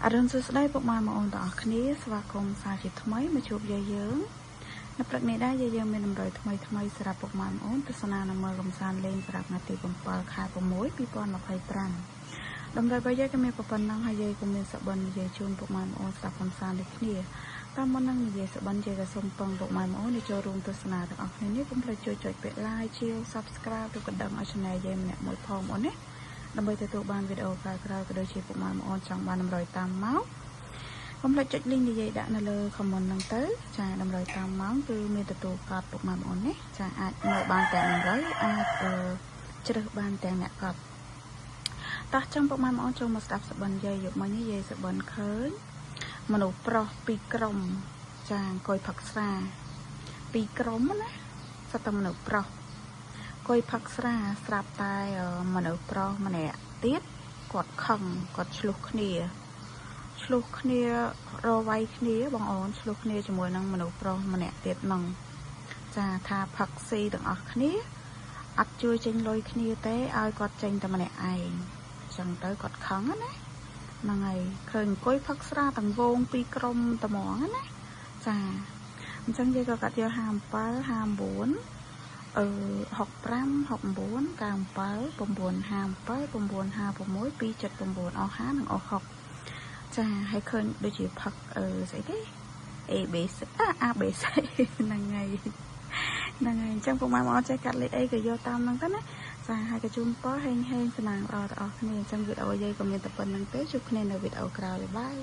អរុនសួស្តីពុកម៉ែបងប្អូនទាំងអស់គ្នាស្វាគមន៍សាជាថ្មីមកជួបយើងនៅព្រឹកនេះដែរយើងមានតម្រូវថ្មីសម្រាប់ពុកម៉ែបងប្អូនទស្សនានៅមើលកំសាន្តលេងសម្រាប់ថ្ងៃទី7ខែ6 2025តម្រូវរបស់យើងក៏មានប៉ុណ្ណឹងហើយយើងក៏មានសបិននិយាយជូនពុកម៉ែបងប្អូនស្ដាប់កំសាន្តដូចគ្នាតាមមុននឹងនិយាយសបិនយើងក៏សូមពឹងពុកម៉ែបងប្អូនដែលចូលរួមទស្សនាទាំងអស់គ្នានេះកុំភ្លេចជួយចុចពាក្យ like share subscribe ឬក៏ដឹងឲ្យ channel យើងម្នាក់មួយផងបងប្អូនណាដើម្បីទទួលបានវីដេអូក្រោយៗក៏ដូចជាពុកម៉ែបងប្អូនចង់បានតម្រូវតាមម៉ោងកុំភ្លេចចុច link និយាយដាក់នៅលើ comment ហ្នឹងទៅចាតម្រូវតាមម៉ោងគឺមានទទួលកត់ពុកម៉ែបងប្អូនណាចាអាចមើលបានទាំងតម្រូវអាចជ្រើសបានទាំងអ្នកកត់តោះចឹងពុកម៉ែបងប្អូនចូលមកស្ដាប់សបិនយាយយកមិញយាយសបិនឃើញមនុស្សប្រុសពីរក្រុមចាអង្គុយផឹកស្រាពីរក្រុមណាសិតតែមនុស្សប្រុសអង្គុយផឹកស្រាស្រាប់តែមនុស្សប្រុសម្នាក់ទៀតគាត់ខឹងគាត់ឆ្លោះគ្នារវាយគ្នាបងអូនឆ្លោះគ្នាជាមួយនឹងមនុស្សប្រុសម្នាក់ទៀតហ្នឹងចាថាផឹកស៊ីទាំងអស់គ្នាអត់ជួយចេញលុយគ្នាទេឲ្យគាត់ចេញតែម្នាក់ឯងចឹងទៅគាត់ខឹងណាហ្នឹងហើយឃើញអង្គុយផឹកស្រាទាំងវងពីរក្រុមត្មងណាចាអញ្ចឹងយើងក៏កាត់យក57 59 65 69 97 957 956 279អស់50និងអស់60ចាហើយឃើញដូចជាផឹកស្អីគេ ABC ហ្នឹងហើយអញ្ចឹងពុកម៉ែបងប្អូនចេះកាត់លេខអីក៏យកតាមហ្នឹងទៅណាចាហើយក៏ជូនពរហេងសំណាងល្អដល់អ្នកអស់គ្នាអញ្ចឹងវីដេអូយើងក៏មានតែប៉ុណ្្នឹងទេជួបគ្នានៅវីដេអូក្រោយបាយ